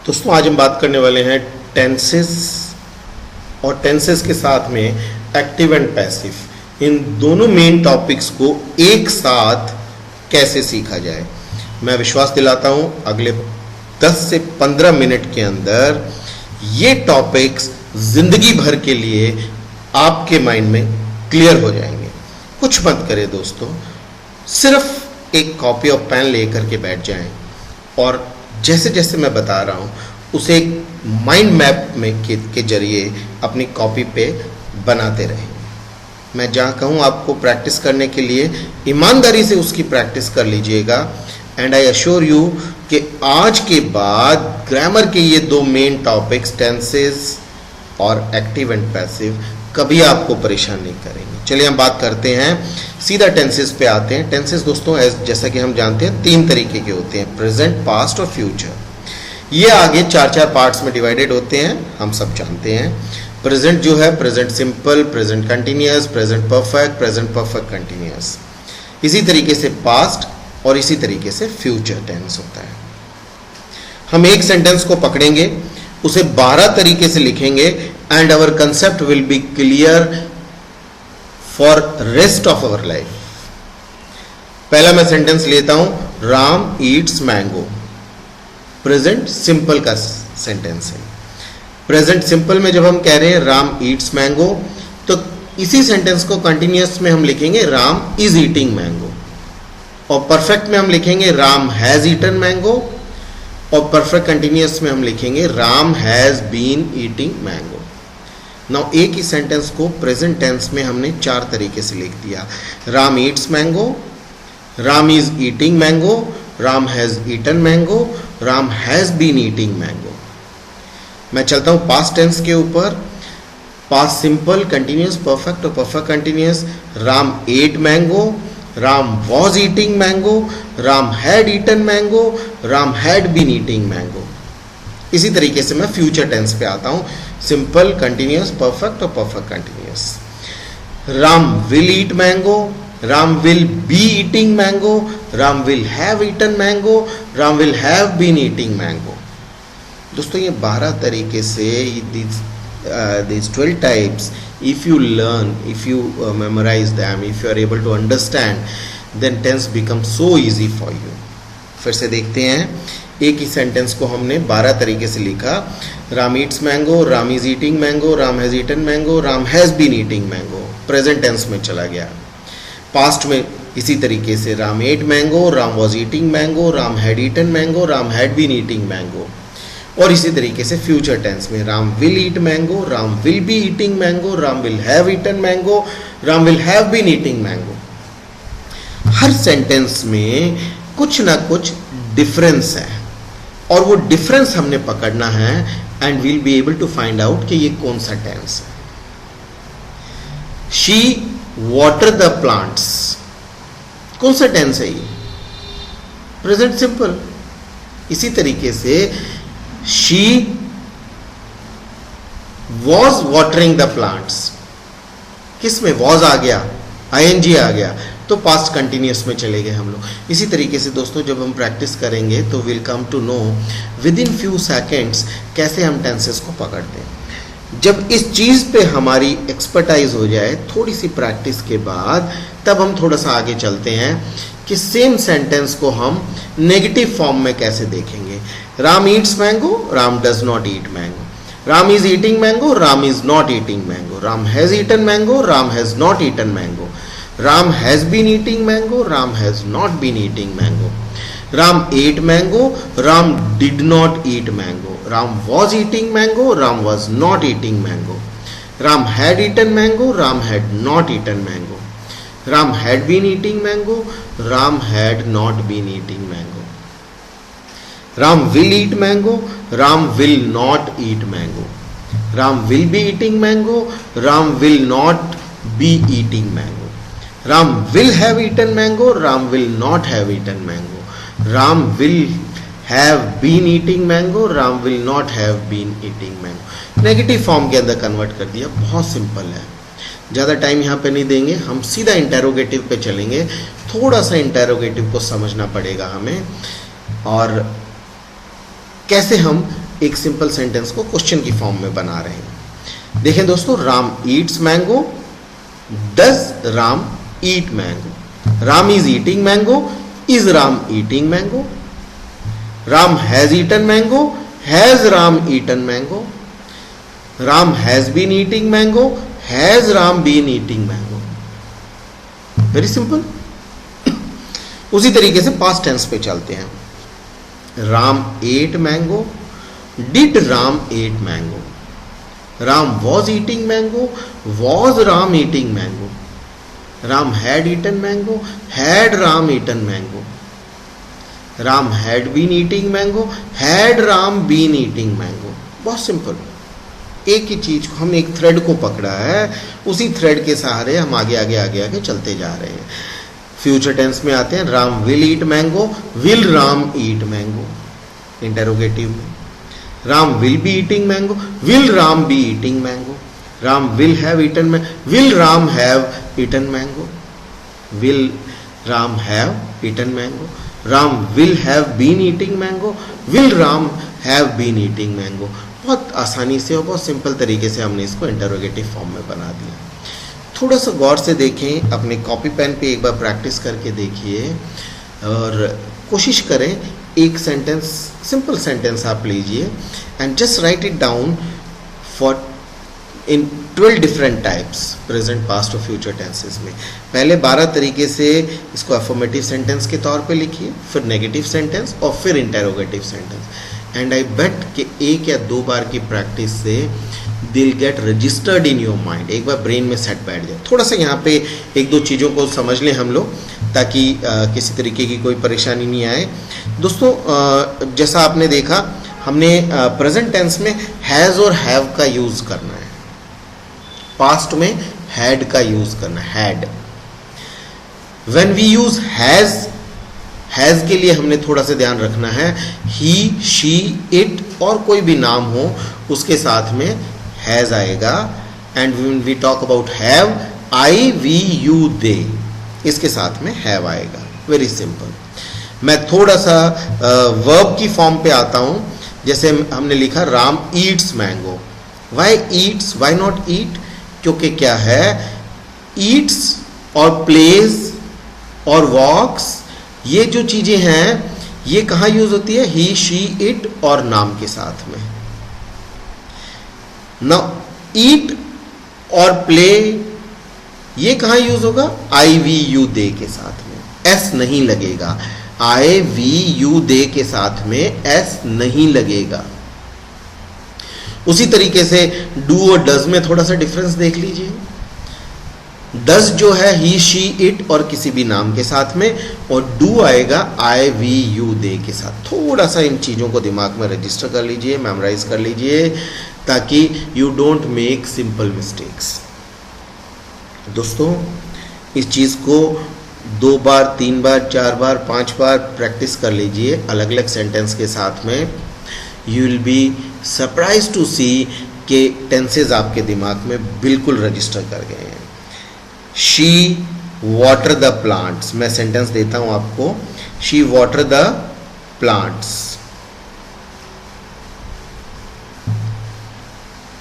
दोस्तों आज हम बात करने वाले हैं टेंसेस और टेंसेस के साथ में एक्टिव एंड पैसिव, इन दोनों मेन टॉपिक्स को एक साथ कैसे सीखा जाए। मैं विश्वास दिलाता हूं अगले 10 से 15 मिनट के अंदर ये टॉपिक्स जिंदगी भर के लिए आपके माइंड में क्लियर हो जाएंगे। कुछ मत करें दोस्तों, सिर्फ एक कॉपी और पेन लेकर के बैठ जाएं और जैसे जैसे मैं बता रहा हूँ उसे एक माइंड मैप में के जरिए अपनी कॉपी पे बनाते रहें। मैं जहाँ कहूँ आपको प्रैक्टिस करने के लिए ईमानदारी से उसकी प्रैक्टिस कर लीजिएगा। एंड आई अश्योर यू कि आज के बाद ग्रामर के ये दो मेन टॉपिक्स टेंसेस और एक्टिव एंड पैसिव कभी आपको परेशान नहीं करेंगे। चलिए हम बात करते हैं, सीधा टेंसेस पे आते हैं। टेंसेस दोस्तों जैसा कि हम जानते हैं 3 तरीके के होते हैं, प्रेजेंट, पास्ट और फ्यूचर। ये आगे 4 पार्ट्स में डिवाइडेड होते हैं, हम सब जानते हैं। प्रेजेंट जो है present simple, present continuous, present perfect continuous. इसी तरीके से पास्ट और इसी तरीके से फ्यूचर टेंस होता है। हम एक सेंटेंस को पकड़ेंगे, उसे 12 तरीके से लिखेंगे and our concept will be clear for rest of our life. पहला मैं सेंटेंस लेता हूं, Ram eats mango. Present simple का सेंटेंस है। प्रेजेंट सिंपल में जब हम कह रहे हैं राम ईट्स मैंगो, तो इसी सेंटेंस को कंटिन्यूअस में हम लिखेंगे राम इज ईटिंग मैंगो। और परफेक्ट में हम लिखेंगे राम हैज ईटन मैंगो। और परफेक्ट कंटिन्यूअस में हम लिखेंगे Ram has been eating mango. Now एक ही सेंटेंस को प्रेजेंट टेंस में हमने 4 तरीके से लिख दिया, Ram eats mango, Ram is eating mango, Ram has eaten mango, Ram has been eating mango. मैं चलता हूं पास्ट टेंस के ऊपर। पास्ट सिंपल, कंटिन्यूअस, परफेक्ट और perfect continuous. Ram ate mango, Ram was eating mango, Ram had eaten mango, Ram had been eating mango. इसी तरीके से मैं फ्यूचर टेंस पे आता हूं, सिंपल, कंटिन्यूअस, परफेक्ट और perfect continuous. Ram will eat mango, Ram will be eating mango, Ram will have eaten mango, Ram will have been eating mango. दोस्तों ये 12 तरीके से these 12 types, if you learn, if you memorize them, if you are able to understand, then tense becomes so easy for you. फिर से देखते हैं, एक ही सेंटेंस को हमने 12 तरीके से लिखा, Ram eats mango, Ram is eating mango, Ram has eaten mango, Ram has been eating mango. Present tense में चला गया। पास्ट में इसी तरीके से Ram ate mango, Ram was eating mango, Ram had eaten mango, Ram had been eating mango. और इसी तरीके से फ्यूचर टेंस में Ram will eat mango, Ram will be eating mango, Ram will have eaten mango, Ram will have been eating mango. हर सेंटेंस में कुछ ना कुछ डिफरेंस है और वो डिफरेंस हमने पकड़ना है and we'll be able to find out कि ये कौन सा टेंस है। शी वाटर द प्लांट्स, कौन सा टेंस है ये? Present simple. इसी तरीके से she was watering the plants, किस में वॉज आ गया, आईएनजी आ गया, तो पास्ट कंटिन्यूअस में चले गए हम लोग। इसी तरीके से दोस्तों जब हम प्रैक्टिस करेंगे तो will come to know within few seconds कैसे हम टेंसेस को पकड़ते हैं। जब इस चीज़ पे हमारी एक्सपर्टाइज हो जाए थोड़ी सी प्रैक्टिस के बाद, तब हम थोड़ा सा आगे चलते हैं कि सेम सेंटेंस को हम नेगेटिव फॉर्म में कैसे देखेंगे। Ram eats mango, Ram does not eat mango. Ram is eating mango, Ram is not eating mango. Ram has eaten mango, Ram has not eaten mango. Ram has been eating mango, Ram has not been eating mango. Ram ate mango, Ram did not eat mango. Ram was eating mango, Ram was not eating mango. Ram had eaten mango, Ram had not eaten mango. Ram had been eating mango, Ram had not been eating mango. Ram will eat mango, Ram will not eat mango. Ram will be eating mango, Ram will not be eating mango. Ram will have eaten mango, Ram will not have eaten mango. Ram will have been eating mango, Ram will not have been eating mango. Negative form के अंदर convert कर दिया, बहुत simple है। ज़्यादा time यहाँ पे नहीं देंगे, हम सीधा इंटेरोगेटिव पे चलेंगे। थोड़ा सा इंटेरोगेटिव को समझना पड़ेगा हमें, और कैसे हम एक सिंपल सेंटेंस को क्वेश्चन की फॉर्म में बना रहे हैं। देखें दोस्तों, Ram eats mango, does Ram eat mango, Ram is eating mango, is Ram eating mango, Ram has eaten mango, has Ram eaten mango, Ram has been eating mango, has Ram been eating mango. Very simple. उसी तरीके से पास्ट टेंस पे चलते हैं। Ram ate mango, did Ram ate mango, Ram was eating mango, was Ram eating mango, Ram had eaten mango, had Ram eaten mango, Ram had been eating mango, had Ram been eating mango. बहुत simple. एक ही चीज को, हम एक थ्रेड को पकड़ा है, उसी थ्रेड के सहारे हम आगे आगे आगे आगे चलते जा रहे हैं। फ्यूचर टेंस में आते हैं, Ram will eat mango, will Ram eat mango, interrogative में। Ram will be eating mango, will Ram be eating mango, Ram will have eaten mango, will Ram have eaten mango, will Ram have eaten mango, Ram will have been eating mango, will Ram have been eating mango. बहुत आसानी से और बहुत simple तरीके से हमने इसको interrogative form में बना दिया। थोड़ा सा गौर से देखें, अपने कॉपी पेन पे एक बार प्रैक्टिस करके देखिए और कोशिश करें एक सेंटेंस, सिंपल सेंटेंस आप लीजिए and just right it down for in 12 different types, present, past और फ्यूचर टेंसेस में। पहले 12 तरीके से इसको अफर्मेटिव सेंटेंस के तौर पे लिखिए, फिर नेगेटिव सेंटेंस और फिर इंटेरोगेटिव सेंटेंस। एंड आई बेट कि एक या दो बार की प्रैक्टिस से दिल get registered in your mind, एक बार ब्रेन में सेट बैठ जाए। थोड़ा सा यहाँ पे एक दो चीज़ों को समझ लें हम लोग, ताकि किसी तरीके की कोई परेशानी नहीं आए। दोस्तों, जैसा आपने देखा, हमने प्रेजेंट टेंस में हैज़ और हैव का यूज़ करना है, पास्ट में हैड का यूज़ करना है, had. When we use has के लिए हमने थोड़ा सा ध्यान रखना है, ही, शी, इट और कोई भी नाम हो उसके साथ में हैज़ आएगा। And when we talk about have, I, we, you, they, इसके साथ में हैव आएगा। Very simple. मैं थोड़ा सा वर्ब की फॉर्म पे आता हूं। जैसे हमने लिखा Ram eats mango. Why eats, why not eat? क्योंकि क्या है, ईट्स और प्लेज और वॉक्स, ये जो चीजें हैं ये कहाँ यूज होती है? ही, शी, इट और नाम के साथ में। नाउ ईट और प्ले ये कहाँ यूज होगा? आई, वी, यू, दे के साथ में। एस नहीं लगेगा। आई, वी, यू, दे के साथ में एस नहीं लगेगा। उसी तरीके से डू और डज में थोड़ा सा डिफरेंस देख लीजिए। डज जो है ही, शी, इट और किसी भी नाम के साथ में, और डू आएगा आई, वी, यू, दे के साथ। थोड़ा सा इन चीज़ों को दिमाग में रजिस्टर कर लीजिए, मेमोराइज कर लीजिए, ताकि you don't make simple mistakes. दोस्तों, इस चीज़ को 2 बार, 3 बार, 4 बार, 5 बार प्रैक्टिस कर लीजिए अलग अलग सेंटेंस के साथ में। You will be surprise to see कि टेंसेज आपके दिमाग में बिल्कुल रजिस्टर कर गए हैं। शी वाटर द प्लांट्स, मैं सेंटेंस देता हूं आपको। शी वाटर द प्लांट्स,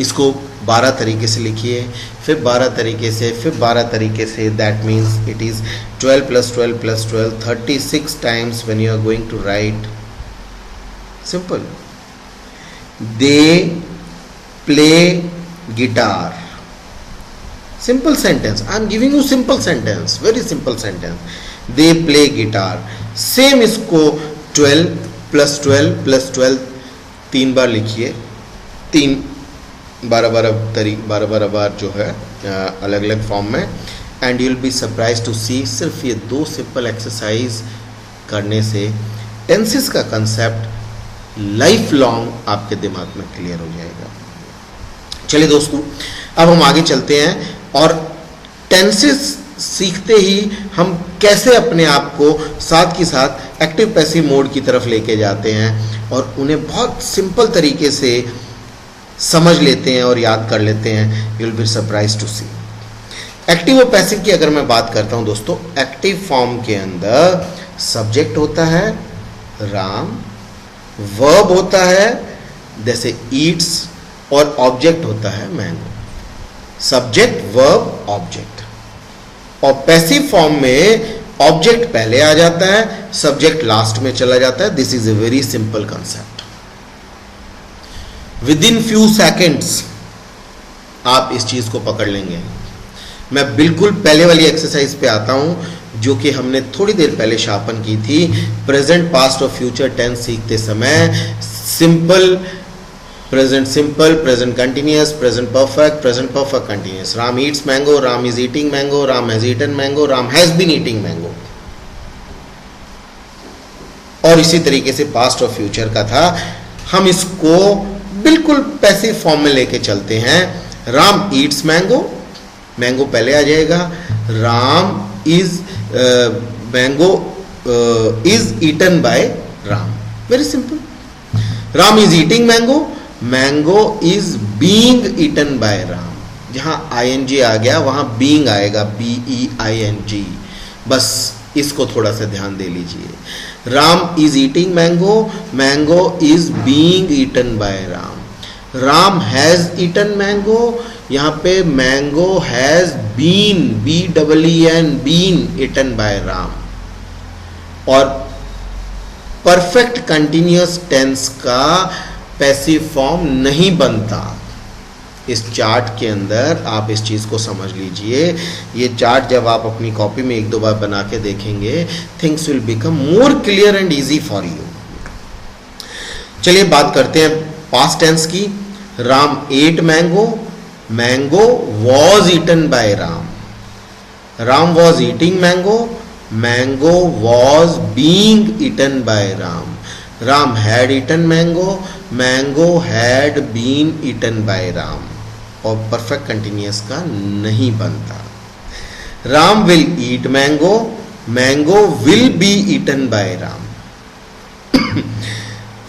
इसको 12 तरीके से लिखिए, फिर 12 तरीके से, फिर 12 तरीके से। That means it is 12 + 12 + 12, 36 times when you are going to write. Simple. They play guitar. Simple sentence. I am giving you simple sentence, very simple sentence. They play guitar. Same इसको 12 + 12 + 12 3 बार लिखिए। 12 बार जो है अलग अलग फॉर्म में। And you will be surprise to see, सिर्फ ये 2 simple exercise करने से टेंसेस का कंसेप्ट लाइफ लॉन्ग आपके दिमाग में क्लियर हो जाएगा। चलिए दोस्तों, अब हम आगे चलते हैं और टेंसेस सीखते ही हम कैसे अपने आप को साथ के साथ एक्टिव पैसिव मोड की तरफ लेके जाते हैं और उन्हें बहुत सिंपल तरीके से समझ लेते हैं और याद कर लेते हैं। You will be surprise to see. Active और पैसिव की अगर मैं बात करता हूं दोस्तों, एक्टिव फॉर्म के अंदर सब्जेक्ट होता है राम, वर्ब होता है जैसे ईट्स, और ऑब्जेक्ट होता है मैंगो। Subject, verb, object. और पैसिव फॉर्म में ऑब्जेक्ट पहले आ जाता है, सब्जेक्ट लास्ट में चला जाता है। This is a very simple concept. With in few seconds आप इस चीज को पकड़ लेंगे। मैं बिल्कुल पहले वाली एक्सरसाइज पे आता हूं जो कि हमने थोड़ी देर पहले शापन की थी। प्रेजेंट, पास्ट और फ्यूचर टेंस सीखते समय simple, present simple, present continuous, present perfect continuous. Ram eats mango, Ram is eating mango, Ram has eaten mango, Ram has been eating mango. और इसी तरीके से पास्ट और फ्यूचर का था। हम इसको बिल्कुल पैसिव फॉर्म में लेके चलते हैं। राम ईट्स मैंगो, मैंगो पहले आ जाएगा। Ram is mango is eaten by Ram, very simple. Ram is eating mango, mango is being eaten by Ram. जहां ING आ गया वहां बीइंग आएगा, BEING। बस इसको थोड़ा सा ध्यान दे लीजिए। Ram is eating mango, mango is being eaten by Ram. Ram has eaten mango, यहाँ पे mango has been, BEEN, been eaten by Ram. और परफेक्ट कंटिन्यूअस टेंस का पैसिव फॉर्म नहीं बनता। इस चार्ट के अंदर आप इस चीज को समझ लीजिए। ये चार्ट जब आप अपनी कॉपी में एक दो बार बना के देखेंगे, things will become more clear and easy for you. चलिए बात करते हैं पास्ट टेंस की। Ram ate mango, mango was eaten by Ram. Ram was eating mango, mango was being eaten by Ram. Ram had eaten mango, mango had been eaten by Ram. और perfect continuous का नहीं बनता। Ram will eat mango, mango will be eaten by Ram.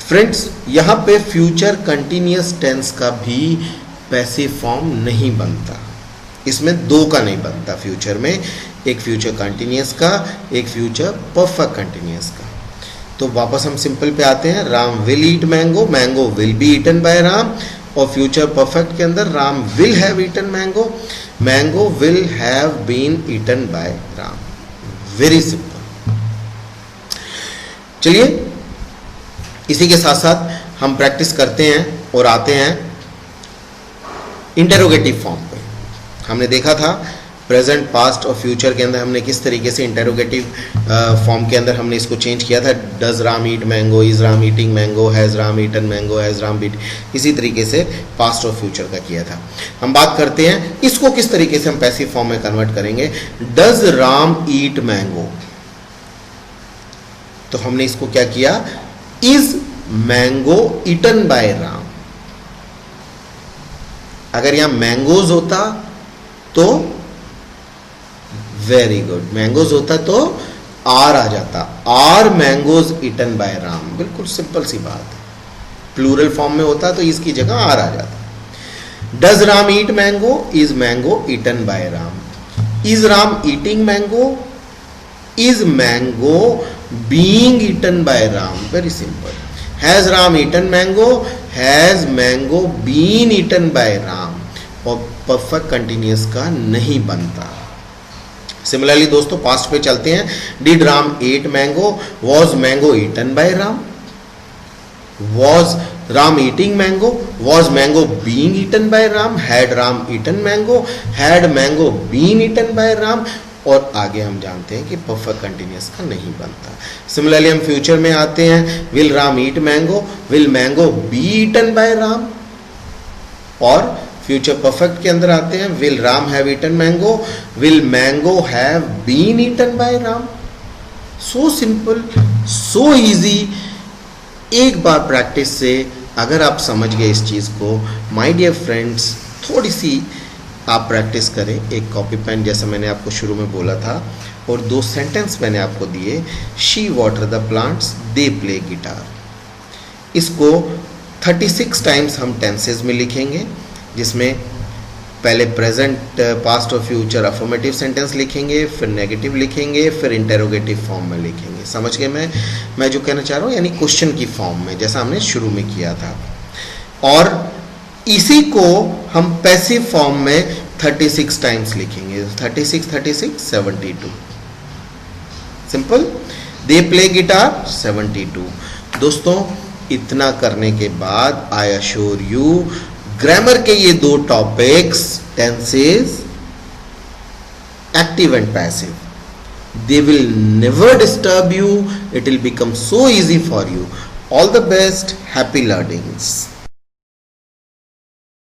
Friends, यहां पे future continuous tense का भी passive form नहीं बनता। इसमें दो का नहीं बनता फ्यूचर में, एक फ्यूचर कंटिन्यूअस का, एक फ्यूचर परफेक्ट कंटिन्यूअस का। तो वापस हम सिंपल पे आते हैं। Ram will eat mango, mango will be eaten by Ram. और फ्यूचर परफेक्ट के अंदर Ram will have eaten mango, mango will have been eaten by Ram. Very simple. चलिए इसी के साथ साथ हम प्रैक्टिस करते हैं और आते हैं इंटेरोगेटिव फॉर्म पे। हमने देखा था प्रेजेंट, पास्ट और फ्यूचर के अंदर हमने किस तरीके से इंटेरोगेटिव फॉर्म के अंदर हमने इसको चेंज किया था। Does Ram eat mango, is Ram eating mango, has Ram eaten mango, has Ram beat. इसी तरीके से पास्ट और फ्यूचर का किया था। हम बात करते हैं इसको किस तरीके से हम पैसिव फॉर्म में कन्वर्ट करेंगे। डज राम ईट मैंगो, तो हमने इसको क्या किया, is mango eaten by Ram. अगर यहां मैंगोज होता तो वेरी गुड, मैंगोज होता तो आर आ जाता, are mangoes eaten by Ram. बिल्कुल सिंपल सी बात है। प्लूरल फॉर्म में होता तो इसकी जगह आर आ जाता। Does Ram eat mango, is mango eaten by Ram. Is Ram eating mango, is mango being eaten by Ram. Very simple. Has Ram eaten mango, has mango been eaten by Ram. और परफेक्ट कंटिन्यूअस का नहीं बनता। सिमिलरली दोस्तों पास्ट पे चलते हैं। Did Ram ate mango, was mango eaten by Ram. Was Ram eating mango, was mango being eaten by Ram. Had Ram eaten mango, had mango been eaten by Ram. और आगे हम जानते हैं कि परफेक्ट कंटिन्यूअस का नहीं बनता। सिमिलरली हम फ्यूचर में आते हैं। Will Ram eat mango, will mango be eaten by Ram. और फ्यूचर परफेक्ट के अंदर आते हैं। Will Ram have eaten mango, will mango have been eaten by Ram. So simple, so easy. एक बार प्रैक्टिस से अगर आप समझ गए इस चीज को, माय डियर फ्रेंड्स, थोड़ी सी आप प्रैक्टिस करें। एक कॉपी पेन जैसा मैंने आपको शुरू में बोला था, और दो सेंटेंस मैंने आपको दिए। She water the plants, they play guitar. इसको 36 टाइम्स हम टेंसेज में लिखेंगे, जिसमें पहले प्रेजेंट, पास्ट और फ्यूचर अफर्मेटिव सेंटेंस लिखेंगे, फिर नेगेटिव लिखेंगे, फिर इंटेरोगेटिव फॉर्म में लिखेंगे। समझ गए मैं जो कहना चाह रहा हूँ, यानी क्वेश्चन की फॉर्म में, जैसा हमने शुरू में किया था। और इसी को हम पैसिव फॉर्म में 36 टाइम्स लिखेंगे. 36 36 72. सिंपल. They play guitar 72. दोस्तों इतना करने के बाद आई अश्योर यू ग्रामर के ये दो topics, tenses, active and passive, they will never disturb you. It will become so easy for you. All the best. Happy learnings.